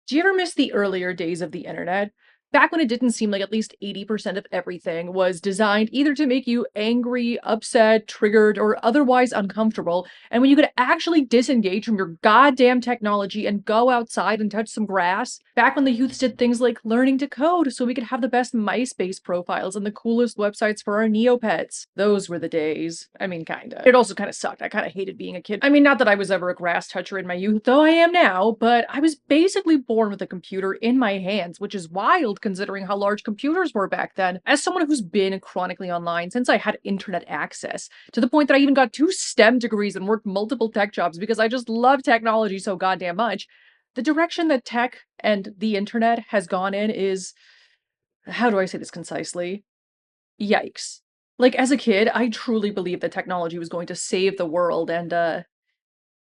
Do you ever miss the earlier days of the internet? Back when it didn't seem like at least 80% of everything was designed either to make you angry, upset, triggered, or otherwise uncomfortable, and when you could actually disengage from your goddamn technology and go outside and touch some grass? Back when the youths did things like learning to code so we could have the best MySpace profiles and the coolest websites for our Neopets. Those were the days. I mean, kinda. It also kinda sucked. I kinda hated being a kid. I mean, not that I was ever a grass toucher in my youth, though I am now, but I was basically born with a computer in my hands, which is wild considering how large computers were back then. As someone who's been chronically online since I had internet access, to the point that I even got 2 STEM degrees and worked multiple tech jobs because I just love technology so goddamn much, the direction that tech and the internet has gone in is, how do I say this concisely? Yikes. Like, as a kid, I truly believed that technology was going to save the world, and,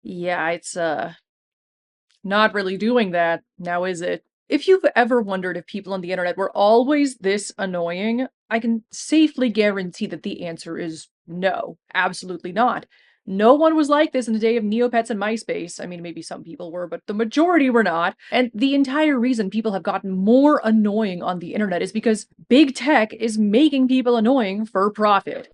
yeah, it's not really doing that, now is it? If you've ever wondered if people on the internet were always this annoying, I can safely guarantee that the answer is no, absolutely not. No one was like this in the day of Neopets and MySpace. I mean, maybe some people were, but the majority were not. And the entire reason people have gotten more annoying on the internet is because big tech is making people annoying for profit.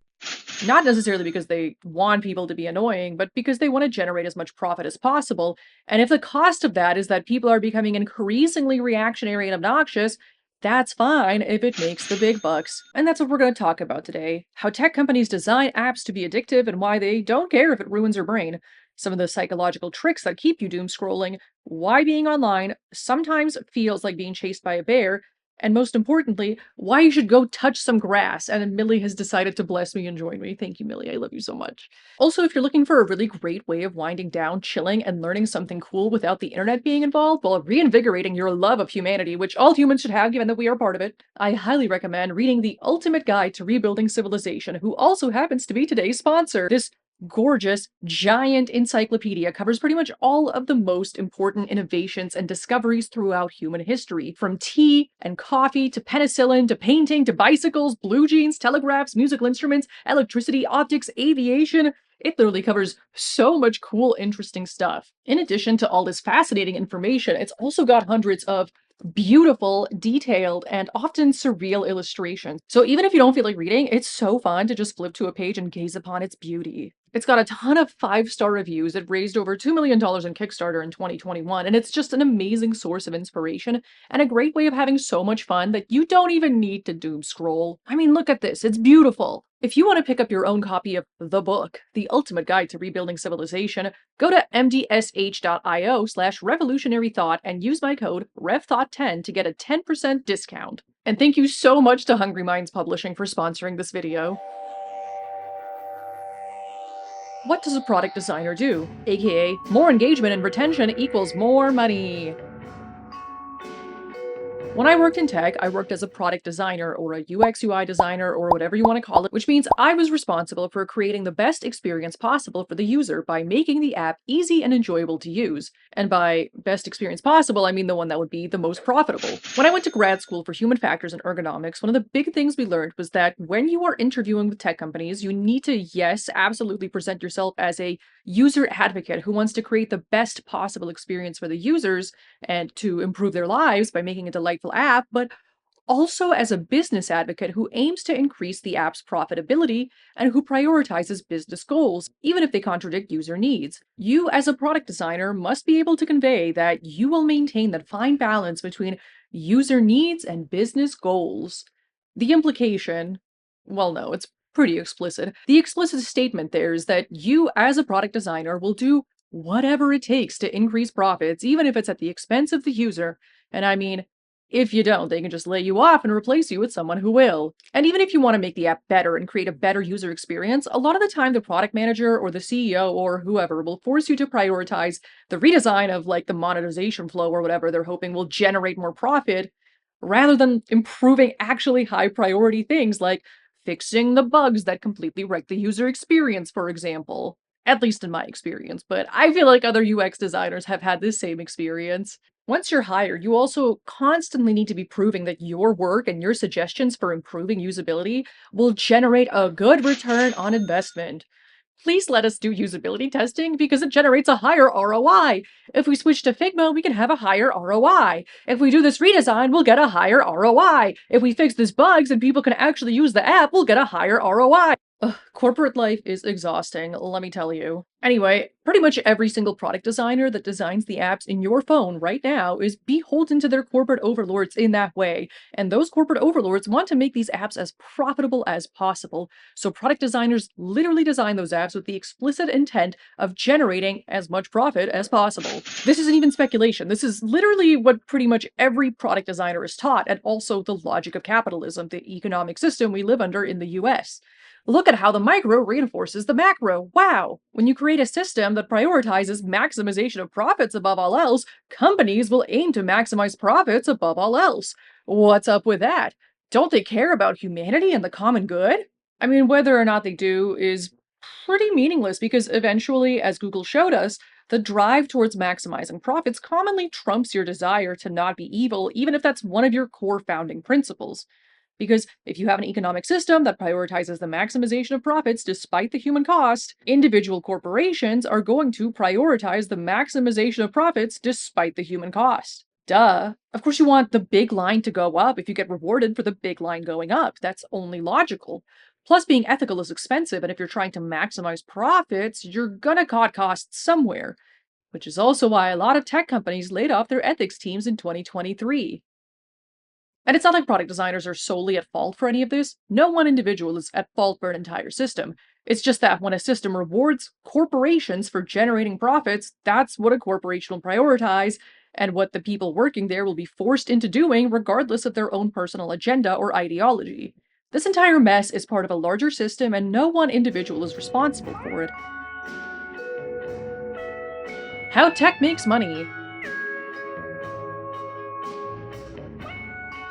Not necessarily because they want people to be annoying, but because they want to generate as much profit as possible. And if the cost of that is that people are becoming increasingly reactionary and obnoxious, that's fine if it makes the big bucks. And that's what we're going to talk about today. How tech companies design apps to be addictive and why they don't care if it ruins your brain. Some of the psychological tricks that keep you doom scrolling, why being online sometimes feels like being chased by a bear, and most importantly, why you should go touch some grass. And then Millie has decided to bless me and join me. Thank you, Millie. I love you so much. Also, if you're looking for a really great way of winding down, chilling, and learning something cool without the internet being involved while reinvigorating your love of humanity, which all humans should have given that we are part of it, I highly recommend reading The Ultimate Guide to Rebuilding Civilization, who also happens to be today's sponsor. This gorgeous, giant encyclopedia covers pretty much all of the most important innovations and discoveries throughout human history, from tea and coffee to penicillin to painting to bicycles, blue jeans, telegraphs, musical instruments, electricity, optics, aviation. It literally covers so much cool, interesting stuff. In addition to all this fascinating information, it's also got hundreds of beautiful, detailed, and often surreal illustrations. So even if you don't feel like reading, it's so fun to just flip to a page and gaze upon its beauty. It's got a ton of 5-star reviews. It raised over $2 million in Kickstarter in 2021, and it's just an amazing source of inspiration and a great way of having so much fun that you don't even need to doom scroll. I mean, look at this, it's beautiful. If you want to pick up your own copy of the book, The Ultimate Guide to Rebuilding Civilization, go to mdsh.io/revolutionarythought and use my code REVTHOUGHT10 to get a 10% discount. And thank you so much to Hungry Minds Publishing for sponsoring this video. What does a product designer do? AKA, more engagement and retention equals more money. When I worked in tech, I worked as a product designer or a UX UI designer or whatever you want to call it, which means I was responsible for creating the best experience possible for the user by making the app easy and enjoyable to use. And by best experience possible, I mean the one that would be the most profitable. When I went to grad school for human factors and ergonomics, one of the big things we learned was that when you are interviewing with tech companies, you need to, yes, absolutely present yourself as a user advocate who wants to create the best possible experience for the users and to improve their lives by making a delightful app, but also as a business advocate who aims to increase the app's profitability and who prioritizes business goals, even if they contradict user needs. You, as a product designer, must be able to convey that you will maintain that fine balance between user needs and business goals. The implication, well, no, it's pretty explicit. The explicit statement there is that you, as a product designer, will do whatever it takes to increase profits, even if it's at the expense of the user. And I mean, if you don't, they can just lay you off and replace you with someone who will. And even if you want to make the app better and create a better user experience, a lot of the time the product manager or the CEO or whoever will force you to prioritize the redesign of like the monetization flow or whatever they're hoping will generate more profit, rather than improving actually high priority things like fixing the bugs that completely wreck the user experience, for example. At least in my experience, but I feel like other UX designers have had this same experience. Once you're hired, you also constantly need to be proving that your work and your suggestions for improving usability will generate a good return on investment. Please let us do usability testing because it generates a higher ROI. If we switch to Figma, we can have a higher ROI. If we do this redesign, we'll get a higher ROI. If we fix these bugs and people can actually use the app, we'll get a higher ROI. Ugh, corporate life is exhausting, let me tell you. Anyway, pretty much every single product designer that designs the apps in your phone right now is beholden to their corporate overlords in that way. And those corporate overlords want to make these apps as profitable as possible. So product designers literally design those apps with the explicit intent of generating as much profit as possible. This isn't even speculation. This is literally what pretty much every product designer is taught, and also the logic of capitalism, the economic system we live under in the US. Look at how the micro reinforces the macro. Wow! When you create a system that prioritizes maximization of profits above all else, companies will aim to maximize profits above all else. What's up with that? Don't they care about humanity and the common good? I mean, whether or not they do is pretty meaningless because eventually, as Google showed us, the drive towards maximizing profits commonly trumps your desire to not be evil, even if that's one of your core founding principles. Because if you have an economic system that prioritizes the maximization of profits despite the human cost, individual corporations are going to prioritize the maximization of profits despite the human cost. Duh. Of course, you want the big line to go up if you get rewarded for the big line going up. That's only logical. Plus, being ethical is expensive, and if you're trying to maximize profits, you're gonna cut costs somewhere. Which is also why a lot of tech companies laid off their ethics teams in 2023. And it's not like product designers are solely at fault for any of this. No one individual is at fault for an entire system. It's just that when a system rewards corporations for generating profits, that's what a corporation will prioritize, and what the people working there will be forced into doing, regardless of their own personal agenda or ideology. This entire mess is part of a larger system, and no one individual is responsible for it. How tech makes money.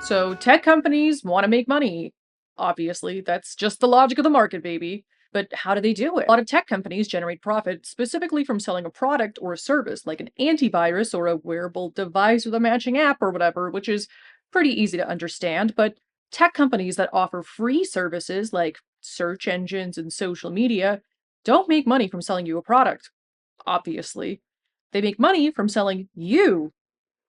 So tech companies want to make money. Obviously, that's just the logic of the market, baby. But how do they do it? A lot of tech companies generate profit specifically from selling a product or a service, like an antivirus or a wearable device with a matching app or whatever, which is pretty easy to understand. But tech companies that offer free services like search engines and social media don't make money from selling you a product, obviously. They make money from selling you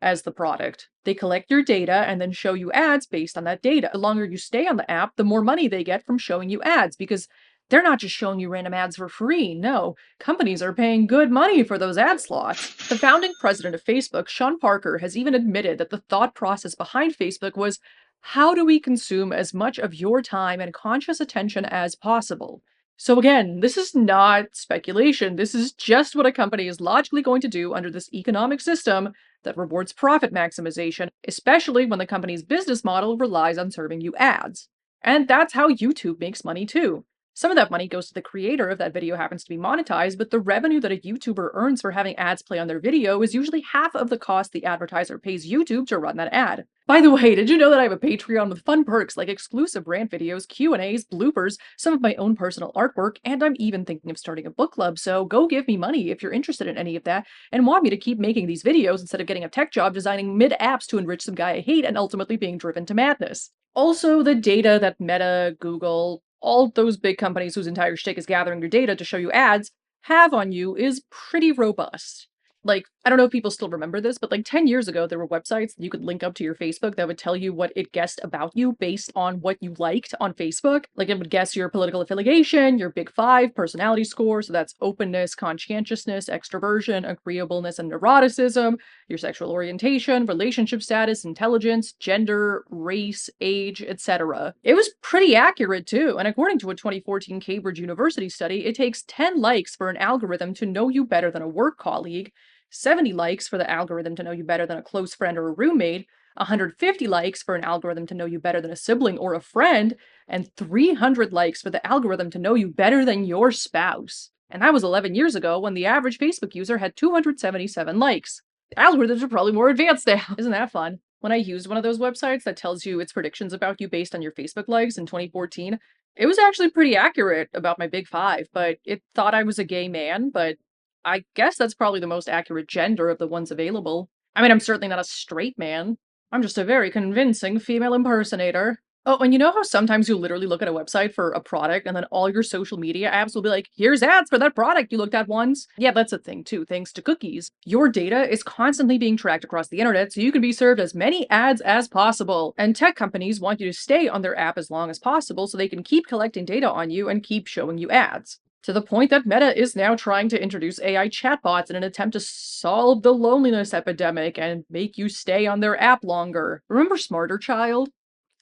as the product. They collect your data and then show you ads based on that data. The longer you stay on the app, the more money they get from showing you ads because they're not just showing you random ads for free. No, companies are paying good money for those ad slots. The founding president of Facebook, Sean Parker, has even admitted that the thought process behind Facebook was, how do we consume as much of your time and conscious attention as possible? So again, this is not speculation. This is just what a company is logically going to do under this economic system that rewards profit maximization, especially when the company's business model relies on serving you ads. And that's how YouTube makes money too. Some of that money goes to the creator if that video happens to be monetized, but the revenue that a YouTuber earns for having ads play on their video is usually half of the cost the advertiser pays YouTube to run that ad. By the way, did you know that I have a Patreon with fun perks like exclusive rant videos, Q&As, bloopers, some of my own personal artwork, and I'm even thinking of starting a book club, so go give me money if you're interested in any of that and want me to keep making these videos instead of getting a tech job designing mid-apps to enrich some guy I hate and ultimately being driven to madness. Also, the data that Meta, Google, all those big companies whose entire shtick is gathering your data to show you ads have on you is pretty robust. Like, I don't know if people still remember this, but like 10 years ago, there were websites that you could link up to your Facebook that would tell you what it guessed about you based on what you liked on Facebook. Like, it would guess your political affiliation, your big five personality score. So that's openness, conscientiousness, extroversion, agreeableness, and neuroticism, your sexual orientation, relationship status, intelligence, gender, race, age, etc. It was pretty accurate too. And according to a 2014 Cambridge University study, it takes 10 likes for an algorithm to know you better than a work colleague, 70 likes for the algorithm to know you better than a close friend or a roommate, 150 likes for an algorithm to know you better than a sibling or a friend, and 300 likes for the algorithm to know you better than your spouse. And that was 11 years ago when the average Facebook user had 277 likes. Algorithms are probably more advanced now. Isn't that fun? When I used one of those websites that tells you its predictions about you based on your Facebook likes in 2014, it was actually pretty accurate about my big five, but it thought I was a gay man, but I guess that's probably the most accurate gender of the ones available. I mean, I'm certainly not a straight man. I'm just a very convincing female impersonator. Oh, and you know how sometimes you literally look at a website for a product and then all your social media apps will be like, here's ads for that product you looked at once? Yeah, that's a thing too, thanks to cookies. Your data is constantly being tracked across the internet so you can be served as many ads as possible. And tech companies want you to stay on their app as long as possible so they can keep collecting data on you and keep showing you ads. To the point that Meta is now trying to introduce AI chatbots in an attempt to solve the loneliness epidemic and make you stay on their app longer. Remember Smarter Child?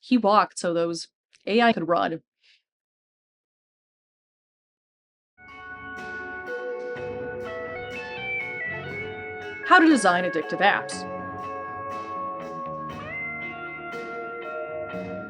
He walked so those AI could run. How to design addictive apps.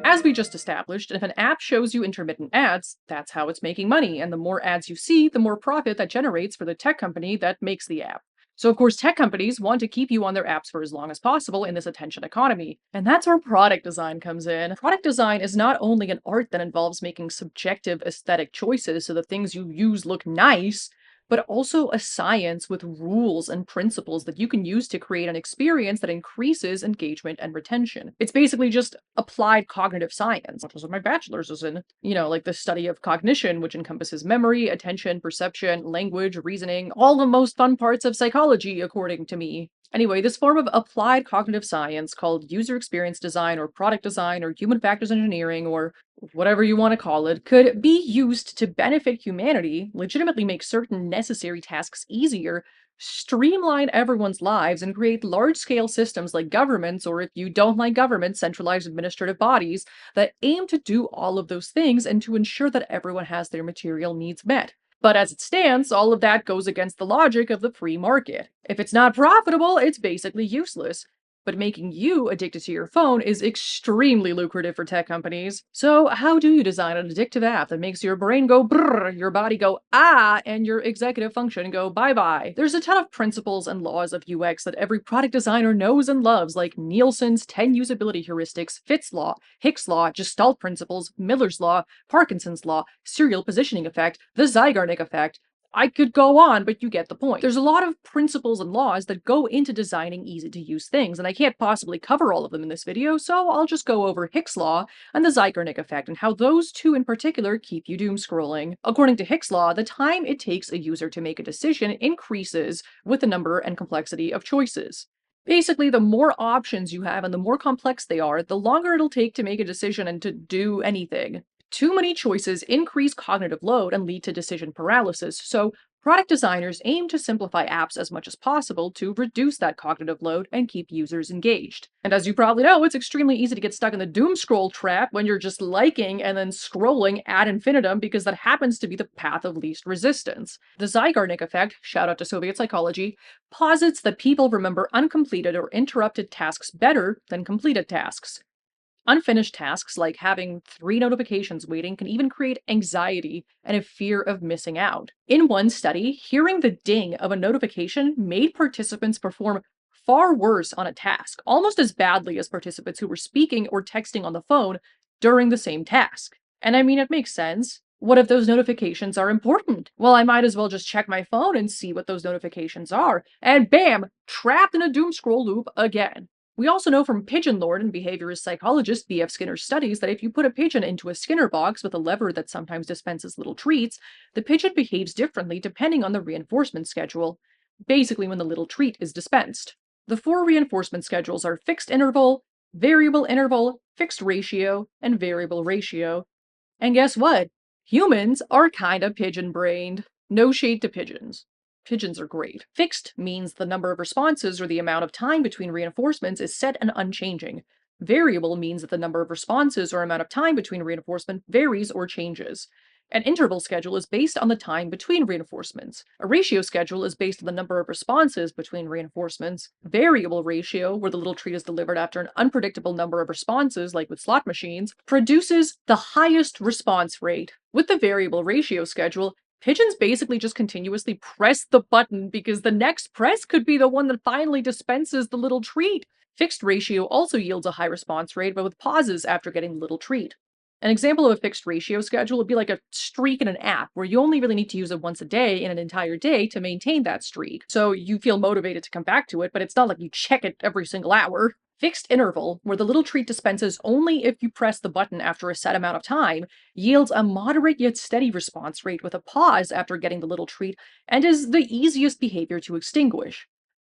As we just established, if an app shows you intermittent ads, that's how it's making money, and the more ads you see, the more profit that generates for the tech company that makes the app. So, of course, tech companies want to keep you on their apps for as long as possible in this attention economy. And that's where product design comes in. Product design is not only an art that involves making subjective aesthetic choices so the things you use look nice, but also a science with rules and principles that you can use to create an experience that increases engagement and retention. It's basically just applied cognitive science, which is what my bachelor's is in. You know, like the study of cognition, which encompasses memory, attention, perception, language, reasoning, all the most fun parts of psychology, according to me. Anyway, this form of applied cognitive science, called user experience design or product design or human factors engineering or whatever you want to call it, could be used to benefit humanity, legitimately make certain necessary tasks easier, streamline everyone's lives, and create large scale systems like governments, or if you don't like government, centralized administrative bodies that aim to do all of those things and to ensure that everyone has their material needs met. But as it stands, all of that goes against the logic of the free market. If it's not profitable, it's basically useless. But making you addicted to your phone is extremely lucrative for tech companies. So, how do you design an addictive app that makes your brain go brrr, your body go ah, and your executive function go bye bye? There's a ton of principles and laws of UX that every product designer knows and loves, like Nielsen's 10 usability heuristics, Fitts law, Hicks law, Gestalt principles, Miller's law, Parkinson's law, serial positioning effect, the Zeigarnik effect. I could go on, but you get the point. There's a lot of principles and laws that go into designing easy to use things, and I can't possibly cover all of them in this video, so I'll just go over Hicks' law and the Zeigarnik effect and how those two in particular keep you doom scrolling. According to Hicks' law, the time it takes a user to make a decision increases with the number and complexity of choices. Basically, the more options you have and the more complex they are, the longer it'll take to make a decision and to do anything. Too many choices increase cognitive load and lead to decision paralysis, so product designers aim to simplify apps as much as possible to reduce that cognitive load and keep users engaged. And as you probably know, it's extremely easy to get stuck in the doom scroll trap when you're just liking and then scrolling ad infinitum because that happens to be the path of least resistance. The Zeigarnik effect, shout out to Soviet psychology, posits that people remember uncompleted or interrupted tasks better than completed tasks. Unfinished tasks, like having 3 notifications waiting, can even create anxiety and a fear of missing out. In one study, hearing the ding of a notification made participants perform far worse on a task, almost as badly as participants who were speaking or texting on the phone during the same task. And I mean, it makes sense. What if those notifications are important? Well, I might as well just check my phone and see what those notifications are. And bam, trapped in a doom scroll loop again. We also know from pigeon lore and behaviorist psychologist B.F. Skinner's studies that if you put a pigeon into a Skinner box with a lever that sometimes dispenses little treats, the pigeon behaves differently depending on the reinforcement schedule, basically when the little treat is dispensed. The 4 reinforcement schedules are fixed interval, fixed ratio, and variable ratio. And guess what? Humans are kinda pigeon-brained. No shade to pigeons. Pigeons are great. Fixed means the number of responses or the amount of time between reinforcements is set and unchanging. Variable means that the number of responses or amount of time between reinforcement varies or changes. An interval schedule is based on the time between reinforcements. A ratio schedule is based on the number of responses between reinforcements. Variable ratio, where the little treat is delivered after an unpredictable number of responses, like with slot machines, produces the highest response rate. With the variable ratio schedule, pigeons basically just continuously press the button because the next press could be the one that finally dispenses the little treat. Fixed ratio also yields a high response rate, but with pauses after getting the little treat. An example of a fixed ratio schedule would be like a streak in an app, where you only really need to use it once a day in an entire day to maintain that streak. So you feel motivated to come back to it, but it's not like you check it every single hour. Fixed interval, where the little treat dispenses only if you press the button after a set amount of time, yields a moderate yet steady response rate with a pause after getting the little treat and is the easiest behavior to extinguish.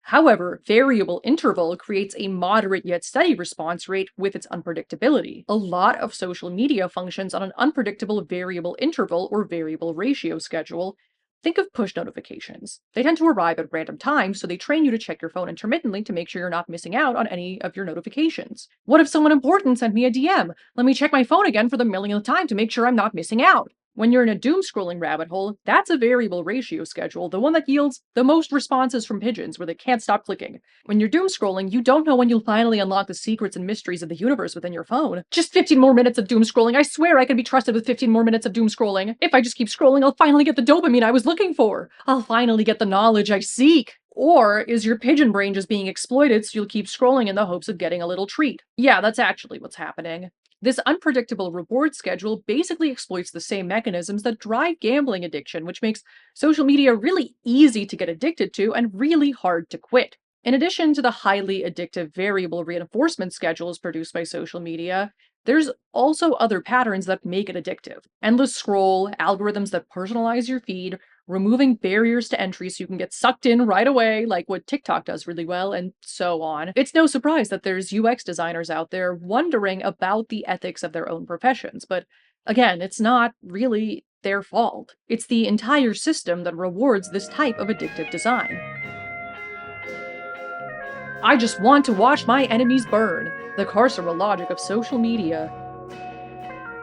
However, variable interval creates a moderate yet steady response rate with its unpredictability. A lot of social media functions on an unpredictable variable interval or variable ratio schedule. Think of push notifications. They tend to arrive at random times, so they train you to check your phone intermittently to make sure you're not missing out on any of your notifications. What if someone important sent me a DM? Let me check my phone again for the millionth time to make sure I'm not missing out. When you're in a doom scrolling rabbit hole, that's a variable ratio schedule, the one that yields the most responses from pigeons where they can't stop clicking. When you're doom scrolling, you don't know when you'll finally unlock the secrets and mysteries of the universe within your phone. Just 15 more minutes of doom scrolling. I swear I can be trusted with 15 more minutes of doom scrolling. If I just keep scrolling, I'll finally get the dopamine I was looking for. I'll finally get the knowledge I seek. Or is your pigeon brain just being exploited so you'll keep scrolling in the hopes of getting a little treat? Yeah, that's actually what's happening. This unpredictable reward schedule basically exploits the same mechanisms that drive gambling addiction, which makes social media really easy to get addicted to and really hard to quit. In addition to the highly addictive variable reinforcement schedules produced by social media, there's also other patterns that make it addictive. Endless scroll, algorithms that personalize your feed, removing barriers to entry so you can get sucked in right away, like what TikTok does really well, and so on. It's no surprise that there's UX designers out there wondering about the ethics of their own professions, but again, it's not really their fault. It's the entire system that rewards this type of addictive design. I just want to watch my enemies burn, the carceral logic of social media.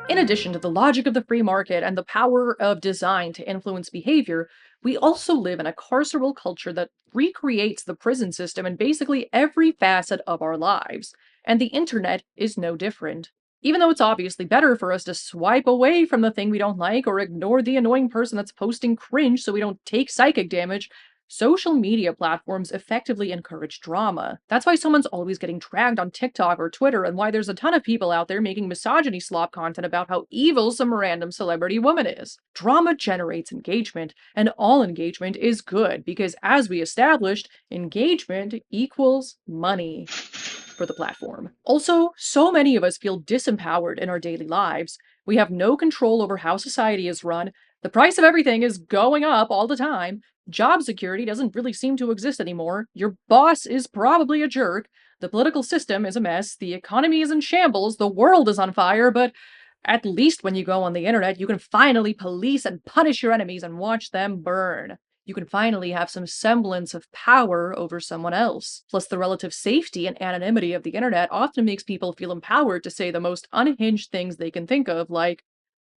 In addition to the logic of the free market and the power of design to influence behavior, we also live in a carceral culture that recreates the prison system in basically every facet of our lives, and the internet is no different. Even though it's obviously better for us to swipe away from the thing we don't like or ignore the annoying person that's posting cringe so we don't take psychic damage, social media platforms effectively encourage drama. That's why someone's always getting dragged on TikTok or Twitter, and why there's a ton of people out there making misogyny slop content about how evil some random celebrity woman is. Drama generates engagement, and all engagement is good because, as we established, engagement equals money for the platform. Also, so many of us feel disempowered in our daily lives. We have no control over how society is run. The price of everything is going up all the time. Job security doesn't really seem to exist anymore. Your boss is probably a jerk. The political system is a mess. The economy is in shambles. The world is on fire. But at least when you go on the internet, you can finally police and punish your enemies and watch them burn. You can finally have some semblance of power over someone else. Plus, the relative safety and anonymity of the internet often makes people feel empowered to say the most unhinged things they can think of, like,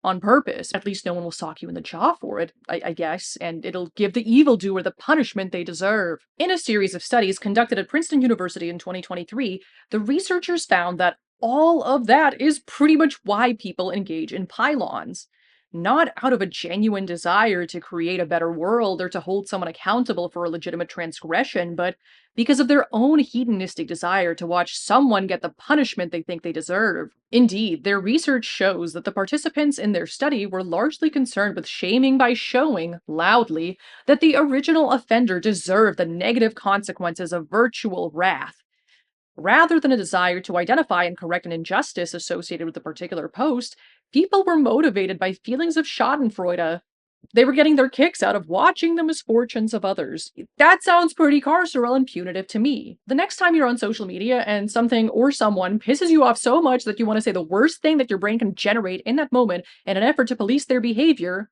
on purpose. At least no one will sock you in the jaw for it, I guess, and it'll give the evildoer the punishment they deserve. In a series of studies conducted at Princeton University in 2023, the researchers found that all of that is pretty much why people engage in pylons. Not out of a genuine desire to create a better world or to hold someone accountable for a legitimate transgression, but because of their own hedonistic desire to watch someone get the punishment they think they deserve. Indeed, their research shows that the participants in their study were largely concerned with shaming by showing, loudly, that the original offender deserved the negative consequences of virtual wrath. Rather than a desire to identify and correct an injustice associated with a particular post, people were motivated by feelings of schadenfreude. They were getting their kicks out of watching the misfortunes of others. That sounds pretty carceral and punitive to me. The next time you're on social media and something or someone pisses you off so much that you want to say the worst thing that your brain can generate in that moment in an effort to police their behavior,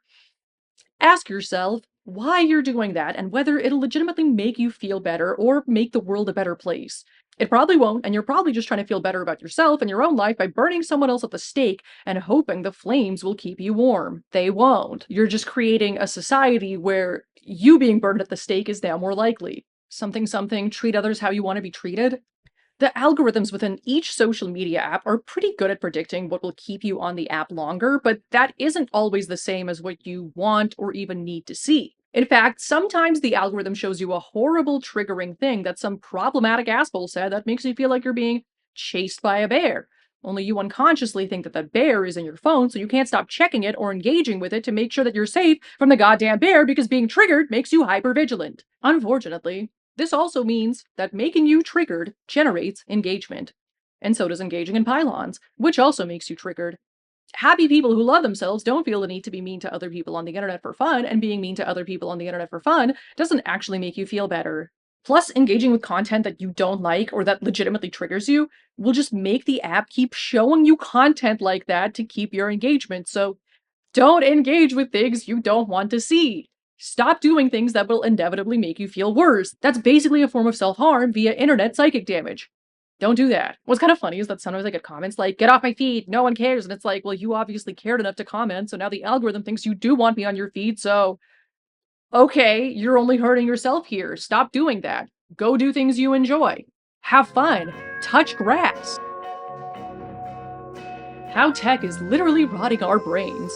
ask yourself why you're doing that and whether it'll legitimately make you feel better or make the world a better place. It probably won't, and you're probably just trying to feel better about yourself and your own life by burning someone else at the stake and hoping the flames will keep you warm. They won't. You're just creating a society where you being burned at the stake is now more likely. Something, treat others how you want to be treated. The algorithms within each social media app are pretty good at predicting what will keep you on the app longer, but that isn't always the same as what you want or even need to see. In fact, sometimes the algorithm shows you a horrible triggering thing that some problematic asshole said that makes you feel like you're being chased by a bear. Only you unconsciously think that the bear is in your phone, so you can't stop checking it or engaging with it to make sure that you're safe from the goddamn bear because being triggered makes you hypervigilant. Unfortunately, This also means that making you triggered generates engagement. And so does engaging in pylons, which also makes you triggered. Happy people who love themselves don't feel the need to be mean to other people on the internet for fun, and being mean to other people on the internet for fun doesn't actually make you feel better. Plus, engaging with content that you don't like or that legitimately triggers you will just make the app keep showing you content like that to keep your engagement. So don't engage with things you don't want to see. Stop doing things that will inevitably make you feel worse. That's basically a form of self-harm via internet psychic damage. Don't do that. What's kind of funny is that sometimes I get comments like, get off my feed, no one cares. And it's like, well, you obviously cared enough to comment, so now the algorithm thinks you do want me on your feed, so okay, you're only hurting yourself here. Stop doing that. Go do things you enjoy. Have fun. Touch grass. How tech is literally rotting our brains.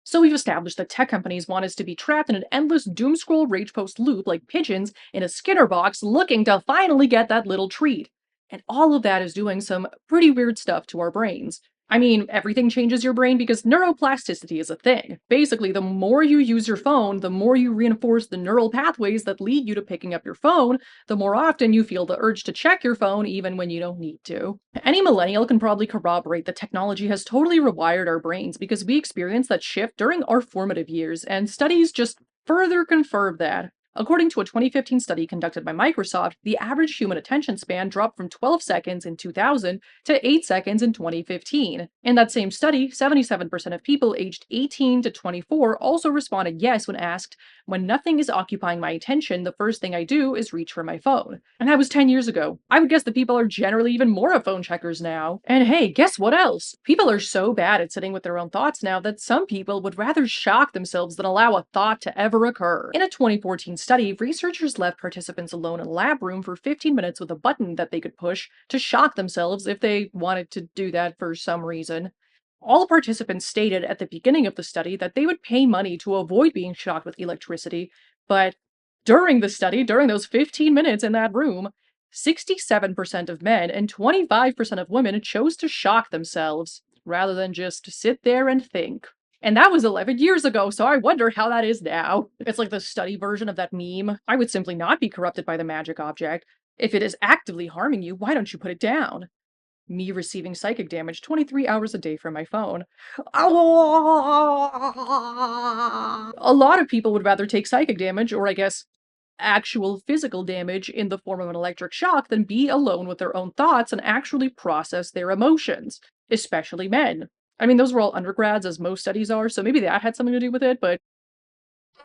So we've established that tech companies want us to be trapped in an endless doom scroll rage post loop like pigeons in a Skinner box looking to finally get that little treat. And all of that is doing some pretty weird stuff to our brains. I mean, everything changes your brain because neuroplasticity is a thing. Basically, the more you use your phone, the more you reinforce the neural pathways that lead you to picking up your phone, the more often you feel the urge to check your phone even when you don't need to. Any millennial can probably corroborate that technology has totally rewired our brains because we experienced that shift during our formative years, and studies just further confirm that. According to a 2015 study conducted by Microsoft, the average human attention span dropped from 12 seconds in 2000 to 8 seconds in 2015. In that same study, 77% of people aged 18 to 24 also responded yes when asked, when nothing is occupying my attention, the first thing I do is reach for my phone. And that was 10 years ago. I would guess that people are generally even more of phone checkers now. And hey, guess what else? People are so bad at sitting with their own thoughts now that some people would rather shock themselves than allow a thought to ever occur. In a 2014 study, researchers left participants alone in a lab room for 15 minutes with a button that they could push to shock themselves if they wanted to do that for some reason. All participants stated at the beginning of the study that they would pay money to avoid being shocked with electricity, but during the study, during those 15 minutes in that room, 67% of men and 25% of women chose to shock themselves rather than just sit there and think. And that was 11 years ago, so I wonder how that is now. It's like the study version of that meme. I would simply not be corrupted by the magic object. If it is actively harming you, why don't you put it down? Me receiving psychic damage 23 hours a day from my phone. A lot of people would rather take psychic damage, or I guess actual physical damage in the form of an electric shock, than be alone with their own thoughts and actually process their emotions, especially men. I mean, those were all undergrads, as most studies are, so maybe that had something to do with it, but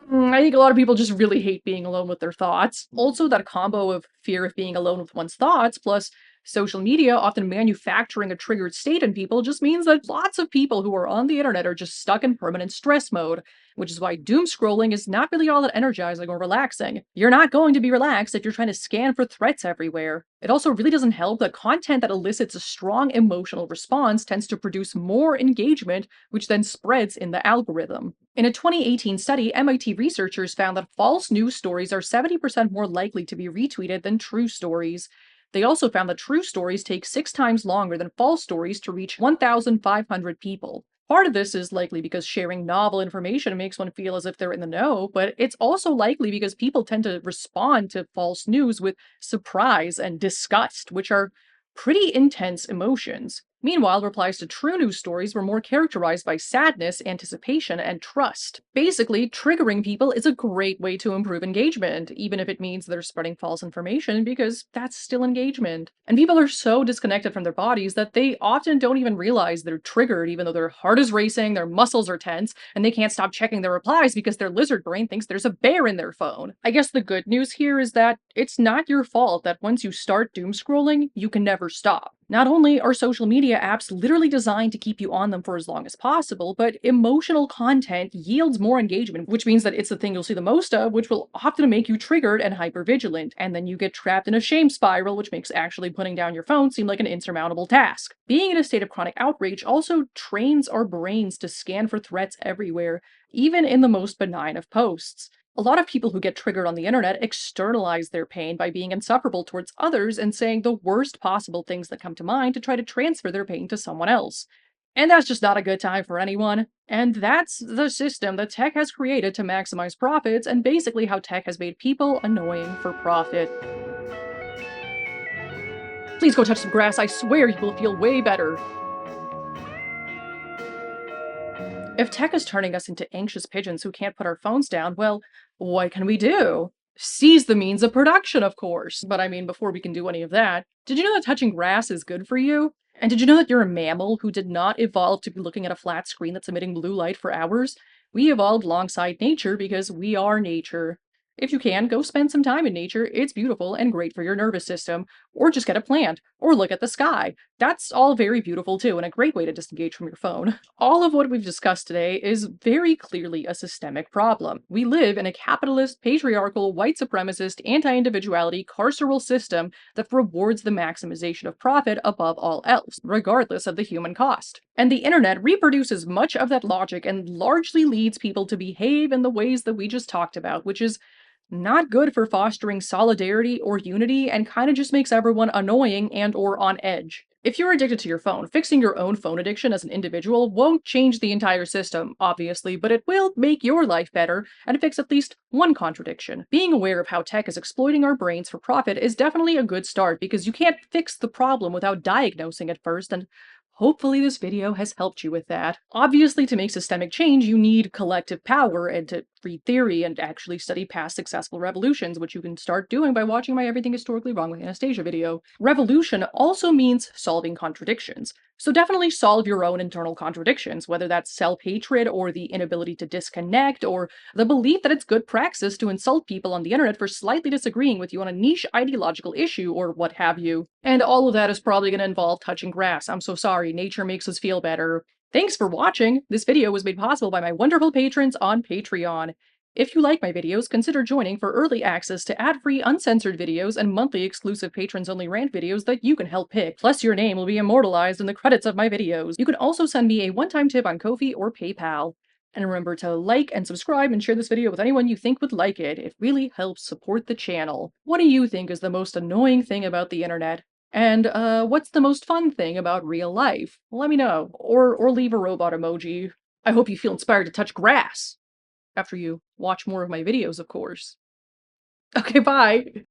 I think a lot of people just really hate being alone with their thoughts. Also, that combo of fear of being alone with one's thoughts plus social media often manufacturing a triggered state in people just means that lots of people who are on the internet are just stuck in permanent stress mode, which is why doom scrolling is not really all that energizing or relaxing. You're not going to be relaxed if you're trying to scan for threats everywhere. It also really doesn't help that content that elicits a strong emotional response tends to produce more engagement, which then spreads in the algorithm. In a 2018 study, MIT researchers found that false news stories are 70% more likely to be retweeted than true stories. They also found that true stories take 6 times longer than false stories to reach 1,500 people. Part of this is likely because sharing novel information makes one feel as if they're in the know, but it's also likely because people tend to respond to false news with surprise and disgust, which are pretty intense emotions. Meanwhile, replies to true news stories were more characterized by sadness, anticipation, and trust. Basically, triggering people is a great way to improve engagement, even if it means they're spreading false information, because that's still engagement. And people are so disconnected from their bodies that they often don't even realize they're triggered, even though their heart is racing, their muscles are tense, and they can't stop checking their replies because their lizard brain thinks there's a bear in their phone. I guess the good news here is that it's not your fault that once you start doom scrolling, you can never stop. Not only are social media apps literally designed to keep you on them for as long as possible, but emotional content yields more engagement, which means that it's the thing you'll see the most of, which will often make you triggered and hypervigilant, and then you get trapped in a shame spiral, which makes actually putting down your phone seem like an insurmountable task. Being in a state of chronic outrage also trains our brains to scan for threats everywhere, even in the most benign of posts. A lot of people who get triggered on the internet externalize their pain by being insufferable towards others and saying the worst possible things that come to mind to try to transfer their pain to someone else. And that's just not a good time for anyone. And that's the system that tech has created to maximize profits, and basically how tech has made people annoying for profit. Please go touch some grass, I swear you will feel way better. If tech is turning us into anxious pigeons who can't put our phones down, well, what can we do? Seize the means of production, of course. But I mean, before we can do any of that, did you know that touching grass is good for you? And did you know that you're a mammal who did not evolve to be looking at a flat screen that's emitting blue light for hours? We evolved alongside nature because we are nature. If you can, go spend some time in nature. It's beautiful and great for your nervous system. Or just get a plant, or look at the sky. That's all very beautiful too, and a great way to disengage from your phone. All of what we've discussed today is very clearly a systemic problem. We live in a capitalist, patriarchal, white supremacist, anti individuality, carceral system that rewards the maximization of profit above all else, regardless of the human cost. And the internet reproduces much of that logic and largely leads people to behave in the ways that we just talked about, which is not good for fostering solidarity or unity and kind of just makes everyone annoying and or on edge. If you're addicted to your phone, fixing your own phone addiction as an individual won't change the entire system, obviously, but it will make your life better and fix at least one contradiction. Being aware of how tech is exploiting our brains for profit is definitely a good start because you can't fix the problem without diagnosing it first, and hopefully this video has helped you with that. Obviously, to make systemic change, you need collective power and to read theory and actually study past successful revolutions, which you can start doing by watching my Everything Historically Wrong with Anastasia video. Revolution also means solving contradictions. So definitely solve your own internal contradictions, whether that's self-hatred or the inability to disconnect or the belief that it's good praxis to insult people on the internet for slightly disagreeing with you on a niche ideological issue or what have you. And all of that is probably going to involve touching grass. I'm so sorry, nature makes us feel better. Thanks for watching! This video was made possible by my wonderful patrons on Patreon. If you like my videos, consider joining for early access to ad-free, uncensored videos and monthly exclusive patrons-only rant videos that you can help pick. Plus, your name will be immortalized in the credits of my videos. You can also send me a one-time tip on Ko-fi or PayPal. And remember to like and subscribe and share this video with anyone you think would like it. It really helps support the channel. What do you think is the most annoying thing about the internet? And, what's the most fun thing about real life? Let me know. Or leave a robot emoji. I hope you feel inspired to touch grass! After you watch more of my videos, of course. Okay, bye!